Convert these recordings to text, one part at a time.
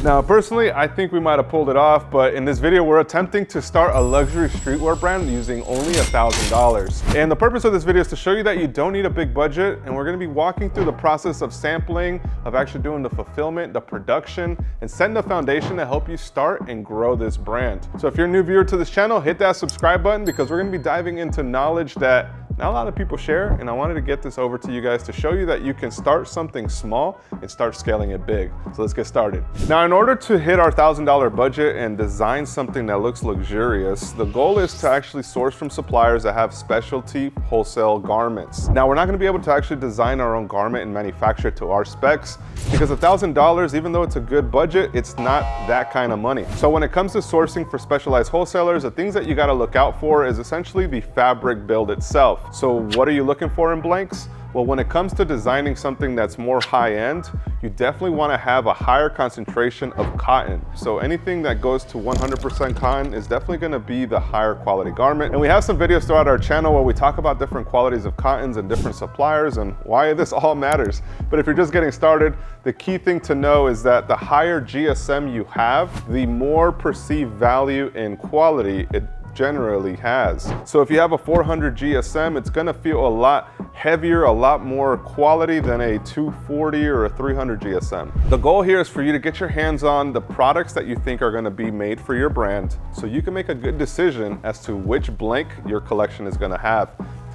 Now, personally, I think we might have pulled it off, but in this video, we're attempting to start a luxury streetwear brand using only $1,000. And the purpose of this video is to show you that you don't need a big budget, and we're gonna be walking through the process of sampling, of actually doing the fulfillment, the production, and setting the foundation to help you start and grow this brand. So if you're a new viewer to this channel, hit that subscribe button because we're gonna be diving into knowledge that not a lot of people share, and I wanted to get this over to you guys to show you that you can start something small and start scaling it big. So let's get started. Now, in order to hit our $1,000 budget and design something that looks luxurious, the goal is to actually source from suppliers that have specialty wholesale garments. Now, we're not gonna be able to actually design our own garment and manufacture it to our specs because $1,000, even though it's a good budget, it's not that kind of money. So when it comes to sourcing for specialized wholesalers, the things that you gotta look out for is essentially the fabric build itself. So what are you looking for in blanks? Well, when it comes to designing something that's more high-end, you definitely want to have a higher concentration of cotton. So anything that goes to 100% cotton is definitely going to be the higher quality garment. And we have some videos throughout our channel where we talk about different qualities of cottons and different suppliers and why this all matters. But if you're just getting started, the key thing to know is that the higher GSM you have, the more perceived value and quality it generally has. So if you have a 400 GSM, it's gonna feel a lot heavier, a lot more quality than a 240 or a 300 GSM. The goal here is for you to get your hands on the products that you think are gonna be made for your brand so you can make a good decision as to which blank your collection is gonna have.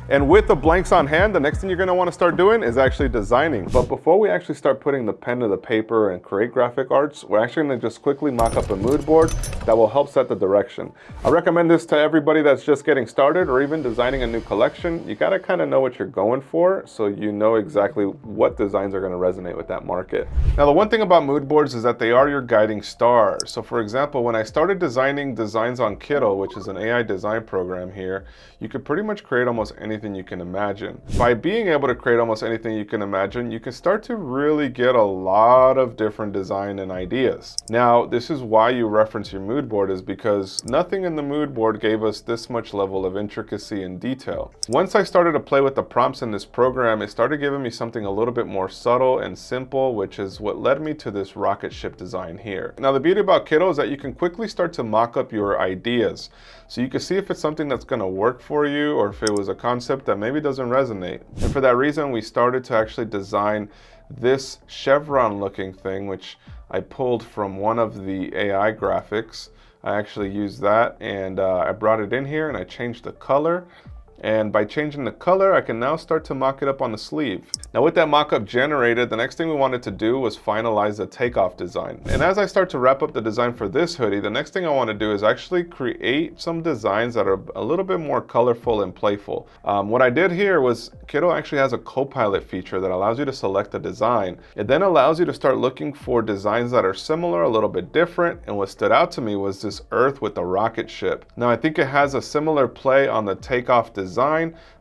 And with the blanks on hand, the next thing you're gonna wanna start doing is actually designing. But before we actually start putting the pen to the paper and create graphic arts, we're actually gonna just quickly mock up a mood board that will help set the direction. I recommend this to everybody that's just getting started or even designing a new collection. You gotta kind of know what you're going for so you know exactly what designs are gonna resonate with that market. Now, the one thing about mood boards is that they are your guiding star. So for example, when I started designing designs on Kittle, which is an AI design program here, you could pretty much create almost anything you can imagine. By being able to create almost anything you can imagine, you can start to really get a lot of different design and ideas. Now, this is why you reference your mood board, is because nothing in the mood board gave us this much level of intricacy and detail. Once I started to play with the prompts in this program, it started giving me something a little bit more subtle and simple, which is what led me to this rocket ship design here. Now, the beauty about Kittle is that you can quickly start to mock up your ideas. So you can see if it's something that's gonna work for you or if it was a concept that maybe doesn't resonate. And for that reason, we started to actually design this chevron looking thing, which I pulled from one of the AI graphics. I actually used that and I brought it in here and I changed the color. And by changing the color, I can now start to mock it up on the sleeve. Now with that mock-up generated, the next thing we wanted to do was finalize the takeoff design. And as I start to wrap up the design for this hoodie, the next thing I want to do is actually create some designs that are a little bit more colorful and playful. What I did here was Kittle actually has a co-pilot feature that allows you to select a design. It then allows you to start looking for designs that are similar, a little bit different. And what stood out to me was this earth with the rocket ship. Now I think it has a similar play on the takeoff design,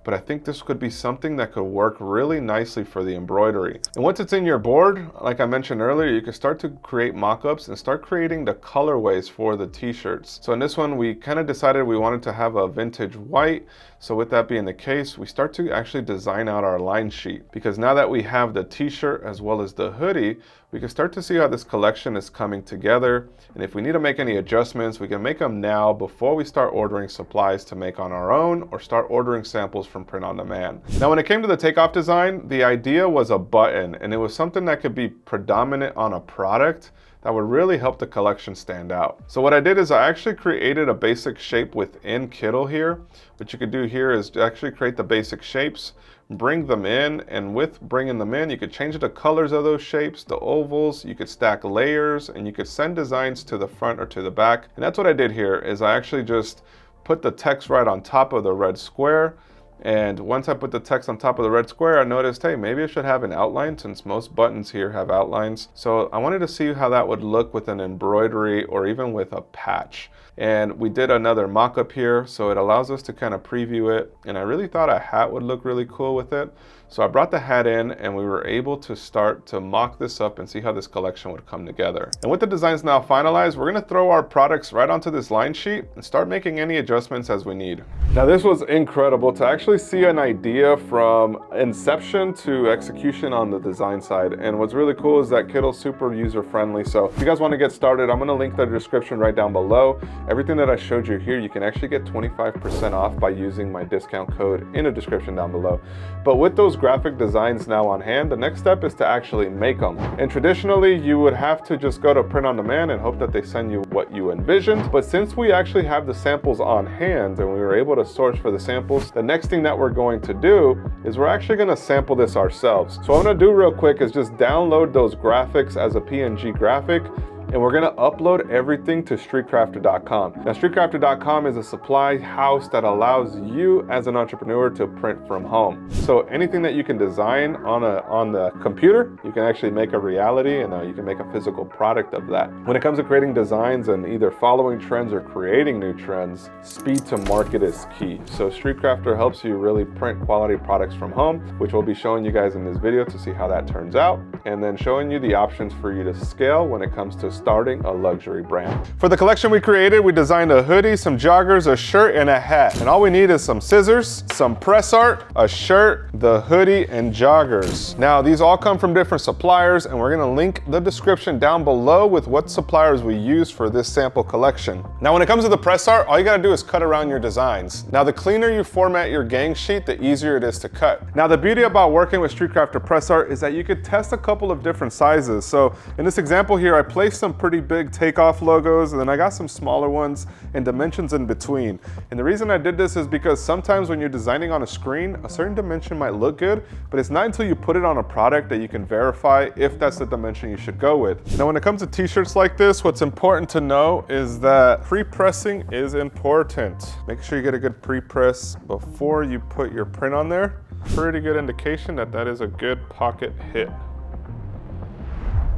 but I think this could be something that could work really nicely for the embroidery. And once it's in your board, like I mentioned earlier, you can start to create mock-ups and start creating the colorways for the t-shirts. So in this one, we kind of decided we wanted to have a vintage white. So with that being the case, we start to actually design out our line sheet, because now that we have the t-shirt as well as the hoodie, we can start to see how this collection is coming together. And if we need to make any adjustments, we can make them now before we start ordering supplies to make on our own or start ordering samples from print on demand. Now, when it came to the takeoff design, the idea was a button, and it was something that could be predominant on a product that would really help the collection stand out. So what I did is I actually created a basic shape within Kittle here. What you could do here is actually create the basic shapes, bring them in, and with bringing them in, you could change the colors of those shapes, the ovals, you could stack layers, and you could send designs to the front or to the back. And that's what I did here, is I actually just put the text right on top of the red square. And once I put the text on top of the red square, I noticed, hey, maybe I should have an outline since most buttons here have outlines. So I wanted to see how that would look with an embroidery or even with a patch. And we did another mock-up here, so it allows us to kind of preview it. And I really thought a hat would look really cool with it. So I brought the hat in and we were able to start to mock this up and see how this collection would come together. And with the designs now finalized, we're gonna throw our products right onto this line sheet and start making any adjustments as we need. Now this was incredible to actually see an idea from inception to execution on the design side. And what's really cool is that kit's super user-friendly. So if you guys wanna get started, I'm gonna link the description right down below. Everything that I showed you here, you can actually get 25% off by using my discount code in the description down below. But with those graphic designs now on hand, the next step is to actually make them. And traditionally, you would have to just go to print on demand and hope that they send you what you envisioned. But since we actually have the samples on hand and we were able to source for the samples, the next thing that we're going to do is we're actually going to sample this ourselves. So what I'm going to do real quick is just download those graphics as a PNG graphic, and we're gonna upload everything to streetcrafter.com. Now, streetcrafter.com is a supply house that allows you as an entrepreneur to print from home. So anything that you can design on the computer, you can actually make a reality, and you can make a physical product of that. When it comes to creating designs and either following trends or creating new trends, speed to market is key. So StreetCrafter helps you really print quality products from home, which we'll be showing you guys in this video to see how that turns out, and then showing you the options for you to scale when it comes to starting a luxury brand. For the collection we created, we designed a hoodie, some joggers, a shirt, and a hat. And all we need is some scissors, some press art, a shirt, the hoodie, and joggers. Now, these all come from different suppliers, and we're gonna link the description down below with what suppliers we use for this sample collection. Now, when it comes to the press art, all you gotta do is cut around your designs. Now, the cleaner you format your gang sheet, the easier it is to cut. Now, the beauty about working with StreetCrafter press art is that you could test a couple of different sizes. So in this example here, I placed some pretty big takeoff logos, and then I got some smaller ones and dimensions in between. And the reason I did this is because sometimes when you're designing on a screen, a certain dimension might look good, but it's not until you put it on a product that you can verify if that's the dimension you should go with. Now, when it comes to t-shirts like this, what's important to know is that pre-pressing is important. Make sure you get a good pre-press before you put your print on there. Pretty good indication that that is a good pocket hit.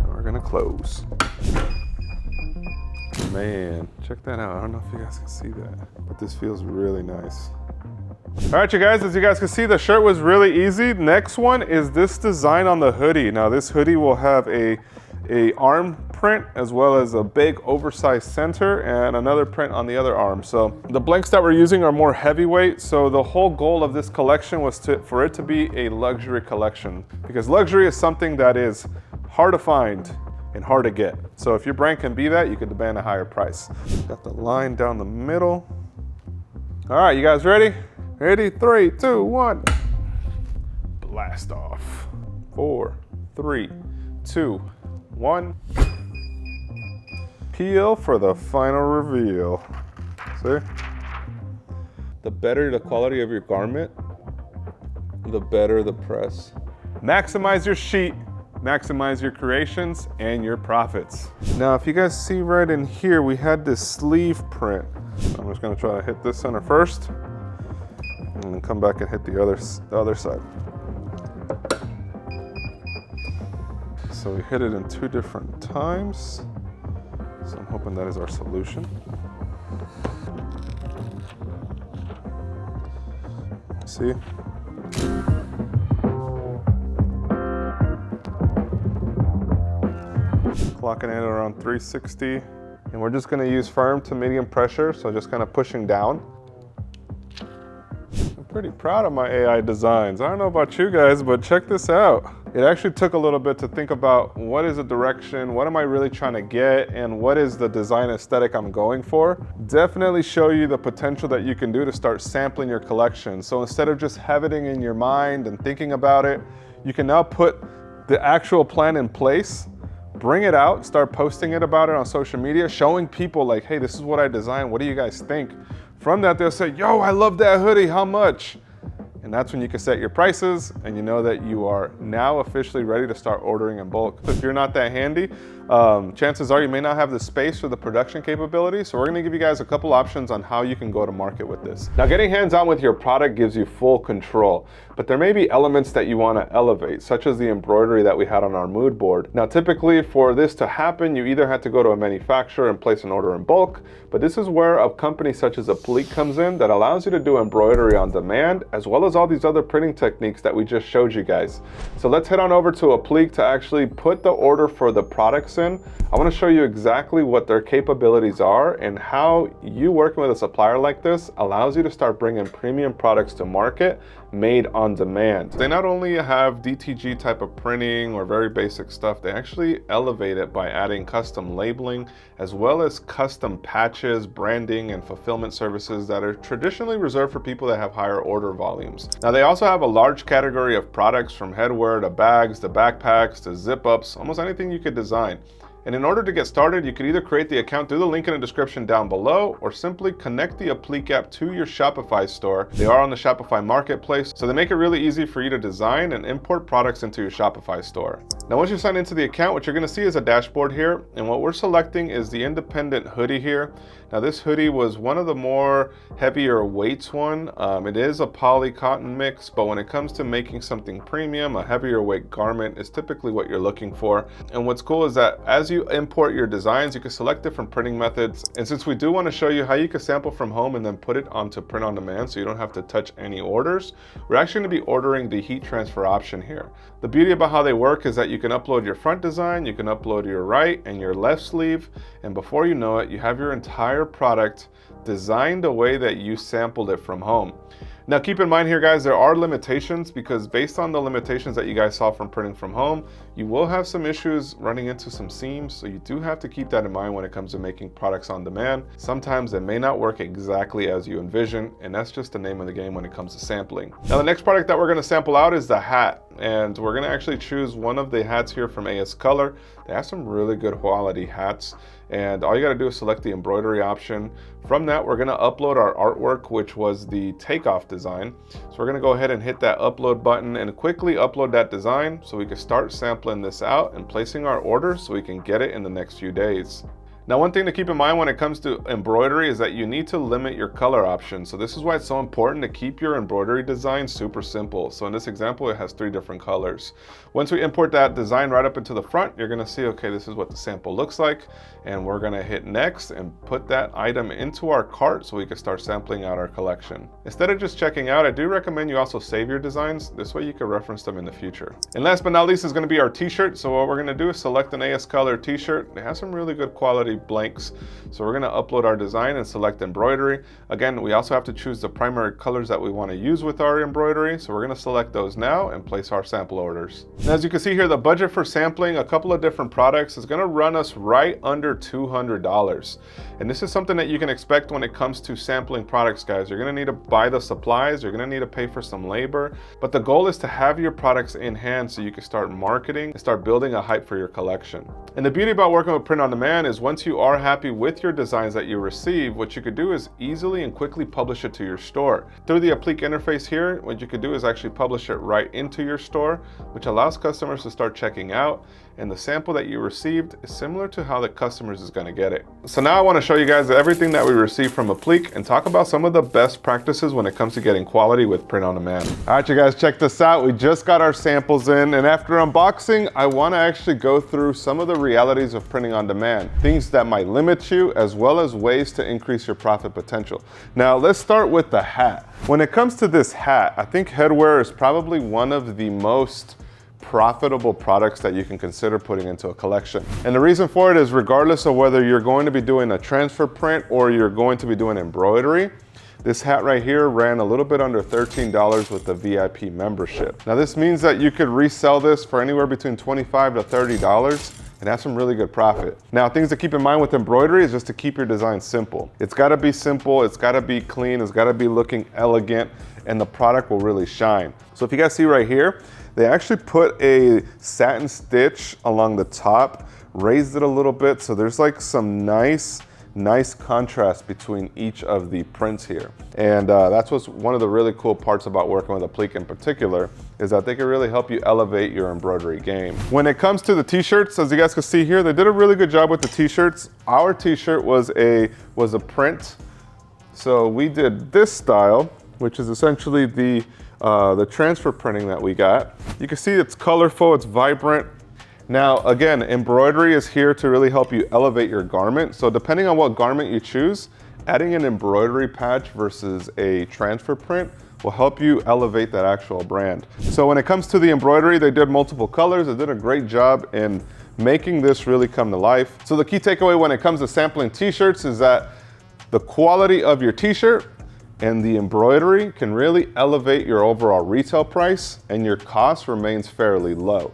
We're gonna close. Man, check that out. I don't know if you guys can see that, but this feels really nice. All right, you guys, as you guys can see, the shirt was really easy. Next one is this design on the hoodie. Now, this hoodie will have a arm print as well as a big oversized center and another print on the other arm. So the blanks that we're using are more heavyweight. So the whole goal of this collection was for it to be a luxury collection, because luxury is something that is hard to find and hard to get. So if your brand can be that, you can demand a higher price. Got the line down the middle. All right, you guys ready? Ready? 3, 2, 1. Blast off. 4, 3, 2, 1. Peel for the final reveal. See? The better the quality of your garment, the better the press. Maximize your sheet, maximize your creations and your profits. Now, if you guys see right in here, we had this sleeve print. I'm just gonna try to hit this center first and then come back and hit the other side. So we hit it in 2 different times. So I'm hoping that is our solution. See? Clocking in at around 360. And we're just gonna use firm to medium pressure, so just kind of pushing down. I'm pretty proud of my AI designs. I don't know about you guys, but check this out. It actually took a little bit to think about what is the direction, what am I really trying to get, and what is the design aesthetic I'm going for. Definitely show you the potential that you can do to start sampling your collection. So instead of just having it in your mind and thinking about it, you can now put the actual plan in place, bring it out, start posting it about it on social media, showing people like, hey, this is what I designed, what do you guys think? From that, they'll say, yo, I love that hoodie, how much? And that's when you can set your prices and you know that you are now officially ready to start ordering in bulk. If you're not that handy, chances are you may not have the space or the production capability. So we're gonna give you guys a couple options on how you can go to market with this. Now, getting hands-on with your product gives you full control. but there may be elements that you want to elevate, such as the embroidery that we had on our mood board. Now, typically for this to happen, you either had to go to a manufacturer and place an order in bulk, but this is where a company such as Applique comes in that allows you to do embroidery on demand, as well as all these other printing techniques that we just showed you guys. So let's head on over to Applique to actually put the order for the products in. I want to show you exactly what their capabilities are and how you working with a supplier like this allows you to start bringing premium products to market made on demand. They not only have DTG type of printing or very basic stuff, they actually elevate it by adding custom labeling as well as custom patches, branding, and fulfillment services that are traditionally reserved for people that have higher order volumes. Now, they also have a large category of products from headwear to bags to backpacks to zip-ups, almost anything you could design. And in order to get started, you could either create the account through the link in the description down below or simply connect the Applique app to your Shopify store. They are on the Shopify marketplace, so they make it really easy for you to design and import products into your Shopify store. Now, once you sign into the account, what you're gonna see is a dashboard here, and what we're selecting is the independent hoodie here. Now, this hoodie was one of the more heavier weights one. It is a poly cotton mix, but when it comes to making something premium, a heavier weight garment is typically what you're looking for. And what's cool is that as you import your designs, you can select different printing methods. And since we do want to show you how you can sample from home and then put it onto print on demand so you don't have to touch any orders, we're actually going to be ordering the heat transfer option here. The beauty about how they work is that you can upload your front design, you can upload your right and your left sleeve, and before you know it, you have your entire product designed the way that you sampled it from home. Now, keep in mind here, guys, there are limitations because based on the limitations that you guys saw from printing from home, you will have some issues running into some seams. So you do have to keep that in mind when it comes to making products on demand. Sometimes it may not work exactly as you envision, and that's just the name of the game when it comes to sampling. Now, the next product that we're going to sample out is the hat. And we're going to actually choose one of the hats here from AS Color. They have some really good quality hats. And all you got to do is select the embroidery option. From that, we're going to upload our artwork, which was the takeoff design. So we're going to go ahead and hit that upload button and quickly upload that design so we can start sampling this out and placing our order so we can get it in the next few days. Now, one thing to keep in mind when it comes to embroidery is that you need to limit your color options. So this is why it's so important to keep your embroidery design super simple. So in this example, it has 3 different colors. Once we import that design right up into the front, you're gonna see, okay, this is what the sample looks like. And we're gonna hit next and put that item into our cart so we can start sampling out our collection. Instead of just checking out, I do recommend you also save your designs. This way you can reference them in the future. And last but not least is gonna be our t-shirt. So what we're gonna do is select an AS Color t-shirt. They have some really good quality blanks. So we're going to upload our design and select embroidery. Again, we also have to choose the primary colors that we want to use with our embroidery. So we're going to select those now and place our sample orders. And as you can see here, the budget for sampling a couple of different products is going to run us right under $200. And this is something that you can expect when it comes to sampling products, guys. You're going to need to buy the supplies. You're going to need to pay for some labor. But the goal is to have your products in hand so you can start marketing and start building a hype for your collection. And the beauty about working with print on demand is once you are happy with your designs that you receive, what you could do is easily and quickly publish it to your store. Through the Applique interface here, what you could do is actually publish it right into your store, which allows customers to start checking out. And the sample that you received is similar to how the customers is going to get it. So now I want to show you guys everything that we received from Applique and talk about some of the best practices when it comes to getting quality with print on demand. All right, you guys, check this out. We just got our samples in, and after unboxing, I want to actually go through some of the realities of printing on demand, things that might limit you, as well as ways to increase your profit potential. Now, let's start with the hat. When it comes to this hat, I think headwear is probably one of the most profitable products that you can consider putting into a collection. And the reason for it is regardless of whether you're going to be doing a transfer print or you're going to be doing embroidery, this hat right here ran a little bit under $13 with the VIP membership. Now this means that you could resell this for anywhere between $25 to $30 and have some really good profit. Now, things to keep in mind with embroidery is just to keep your design simple. It's gotta be simple, it's gotta be clean, it's gotta be looking elegant, and the product will really shine. So if you guys see right here, they actually put a satin stitch along the top, raised it a little bit, so there's like some nice contrast between each of the prints here. And that's what's one of the really cool parts about working with Applique in particular, is that they can really help you elevate your embroidery game. When it comes to the t-shirts, as you guys can see here, they did a really good job with the t-shirts. Our t-shirt was a print. So we did this style, which is essentially the the transfer printing that we got. You can see it's colorful, it's vibrant. Now, again, embroidery is here to really help you elevate your garment. So depending on what garment you choose, adding an embroidery patch versus a transfer print will help you elevate that actual brand. So when it comes to the embroidery, they did multiple colors. They did a great job in making this really come to life. So the key takeaway when it comes to sampling t-shirts is that the quality of your t-shirt and the embroidery can really elevate your overall retail price, and your cost remains fairly low.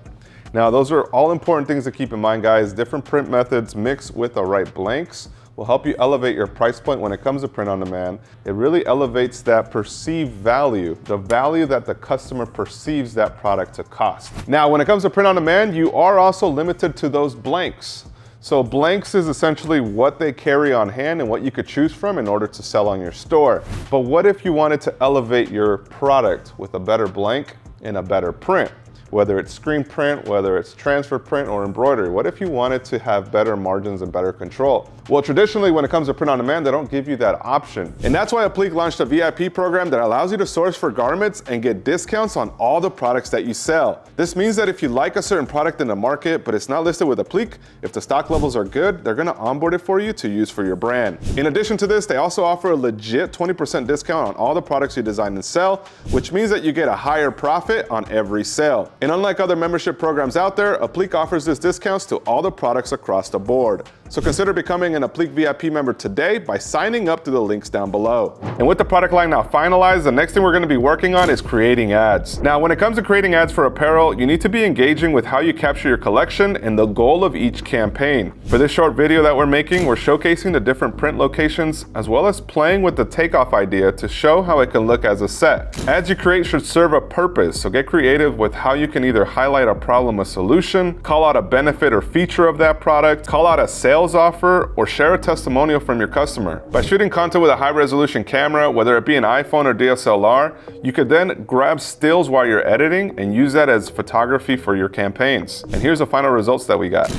Now, those are all important things to keep in mind, guys. Different print methods mixed with the right blanks will help you elevate your price point when it comes to print on demand. It really elevates that perceived value, the value that the customer perceives that product to cost. Now, when it comes to print on demand, you are also limited to those blanks. So blanks is essentially what they carry on hand and what you could choose from in order to sell on your store. But what if you wanted to elevate your product with a better blank and a better print? Whether it's screen print, whether it's transfer print or embroidery, what if you wanted to have better margins and better control? Well, traditionally, when it comes to print on demand, they don't give you that option. And that's why Applique launched a VIP program that allows you to source for garments and get discounts on all the products that you sell. This means that if you like a certain product in the market, but it's not listed with Applique, if the stock levels are good, they're gonna onboard it for you to use for your brand. In addition to this, they also offer a legit 20% discount on all the products you design and sell, which means that you get a higher profit on every sale. And unlike other membership programs out there, Applique offers this discounts to all the products across the board. So consider becoming an Applique VIP member today by signing up through the links down below. And with the product line now finalized, the next thing we're gonna be working on is creating ads. Now, when it comes to creating ads for apparel, you need to be engaging with how you capture your collection and the goal of each campaign. For this short video that we're making, we're showcasing the different print locations, as well as playing with the takeoff idea to show how it can look as a set. Ads you create should serve a purpose, so get creative with how you can either highlight a problem or solution, call out a benefit or feature of that product, call out a sales offer, or share a testimonial from your customer. By shooting content with a high resolution camera, whether it be an iPhone or DSLR, you could then grab stills while you're editing and use that as photography for your campaigns. And here's the final results that we got.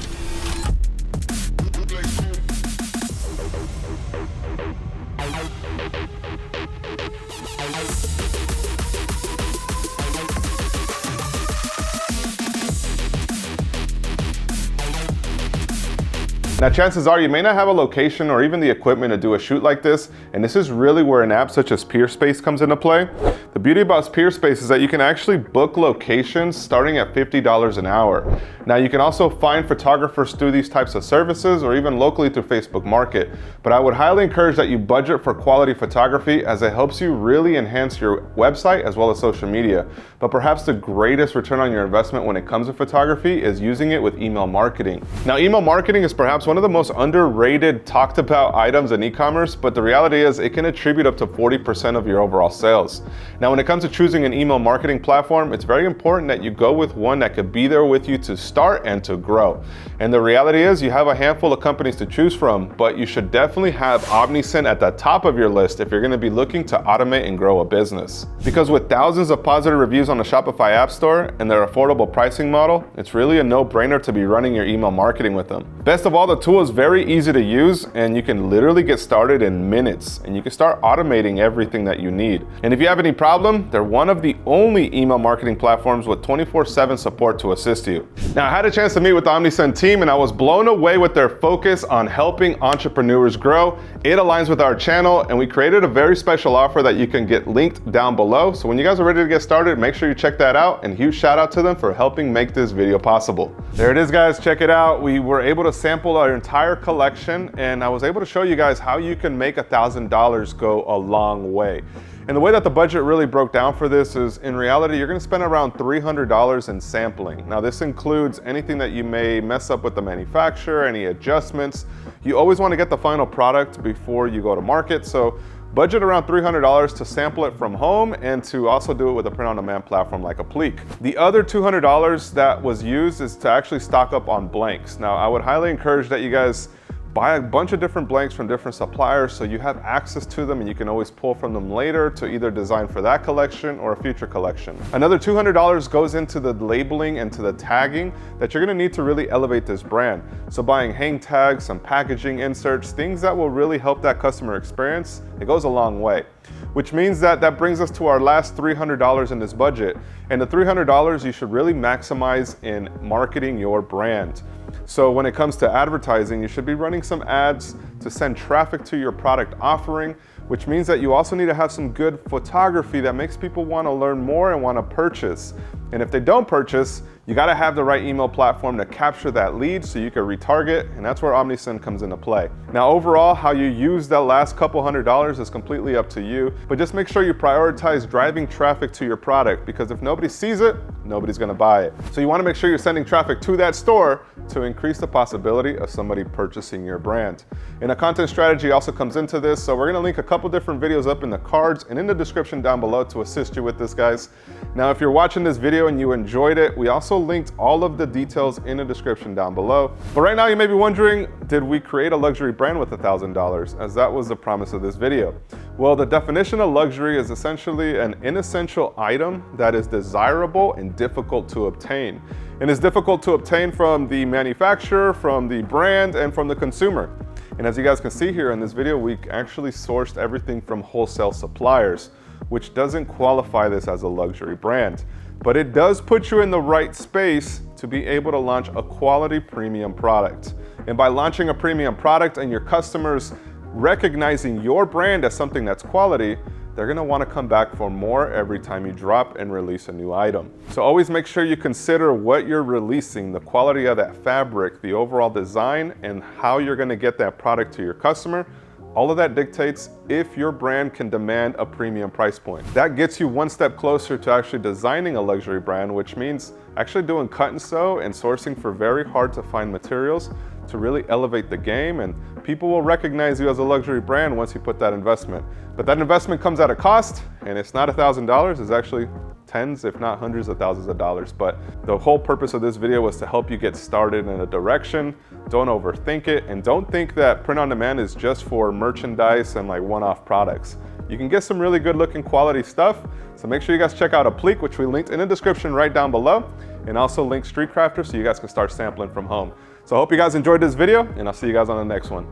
Now, chances are you may not have a location or even the equipment to do a shoot like this, and this is really where an app such as Peerspace comes into play. The beauty about Peerspace is that you can actually book locations starting at $50 an hour. Now, you can also find photographers through these types of services or even locally through Facebook Market, but I would highly encourage that you budget for quality photography, as it helps you really enhance your website as well as social media. But perhaps the greatest return on your investment when it comes to photography is using it with email marketing. Now, email marketing is perhaps one of the most underrated, talked about items in e-commerce, but the reality is it can attribute up to 40% of your overall sales. Now, when it comes to choosing an email marketing platform, it's very important that you go with one that could be there with you to start and to grow. And the reality is you have a handful of companies to choose from, but you should definitely have Omnisend at the top of your list if you're going to be looking to automate and grow a business. Because with thousands of positive reviews on the Shopify App Store and their affordable pricing model, it's really a no-brainer to be running your email marketing with them. Best of all, the tool is very easy to use, and you can literally get started in minutes, and you can start automating everything that you need. And if you have any problem, they're one of the only email marketing platforms with 24/7 support to assist you. Now, I had a chance to meet with the Omnisend team, and I was blown away with their focus on helping entrepreneurs grow. It aligns with our channel, and we created a very special offer that you can get linked down below. So when you guys are ready to get started, make sure you check that out, and huge shout out to them for helping make this video possible. There it is, guys, check it out. We were able to sample our entire collection, and I was able to show you guys how you can make $1,000 go a long way. And the way that the budget really broke down for this is, in reality, you're gonna spend around $300 in sampling. Now, this includes anything that you may mess up with the manufacturer, any adjustments. You always wanna get the final product before you go to market, so budget around $300 to sample it from home and to also do it with a print-on-demand platform like Applique. The other $200 that was used is to actually stock up on blanks. Now, I would highly encourage that you guys buy a bunch of different blanks from different suppliers so you have access to them and you can always pull from them later to either design for that collection or a future collection. Another $200 goes into the labeling and to the tagging that you're gonna need to really elevate this brand. So buying hang tags, some packaging inserts, things that will really help that customer experience, it goes a long way. which means that brings us to our last $300 in this budget. And the $300 you should really maximize in marketing your brand. So when it comes to advertising, you should be running some ads to send traffic to your product offering, which means that you also need to have some good photography that makes people want to learn more and want to purchase. And if they don't purchase, you got to have the right email platform to capture that lead so you can retarget, and that's where OmniSend comes into play. Now overall, how you use that last couple $100 is completely up to you, but just make sure you prioritize driving traffic to your product, because if nobody sees it, nobody's going to buy it. So you want to make sure you're sending traffic to that store to increase the possibility of somebody purchasing your brand. And a content strategy also comes into this, so we're going to link a couple different videos up in the cards and in the description down below to assist you with this, guys. Now if you're watching this video and you enjoyed it, we also linked all of the details in the description down below. But right now you may be wondering, did we create a luxury brand with $1,000? As that was the promise of this video. Well, the definition of luxury is essentially an inessential item that is desirable and difficult to obtain. And is difficult to obtain from the manufacturer, from the brand, and from the consumer. And as you guys can see here in this video, we actually sourced everything from wholesale suppliers, which doesn't qualify this as a luxury brand. But it does put you in the right space to be able to launch a quality premium product. And by launching a premium product and your customers recognizing your brand as something that's quality, they're gonna wanna come back for more every time you drop and release a new item. So always make sure you consider what you're releasing, the quality of that fabric, the overall design, and how you're gonna get that product to your customer. All of that dictates if your brand can demand a premium price point. That gets you one step closer to actually designing a luxury brand, which means actually doing cut and sew and sourcing for very hard to find materials to really elevate the game, and people will recognize you as a luxury brand once you put that investment. But that investment comes at a cost, and it's not $1,000, it's actually tens, if not hundreds of thousands of dollars. But the whole purpose of this video was to help you get started in a direction. Don't overthink it, and don't think that print on demand is just for merchandise and like one-off products. You can get some really good looking quality stuff. So make sure you guys check out Applique, which we linked in the description right down below, and also link Street Crafter so you guys can start sampling from home. So I hope you guys enjoyed this video, and I'll see you guys on the next one.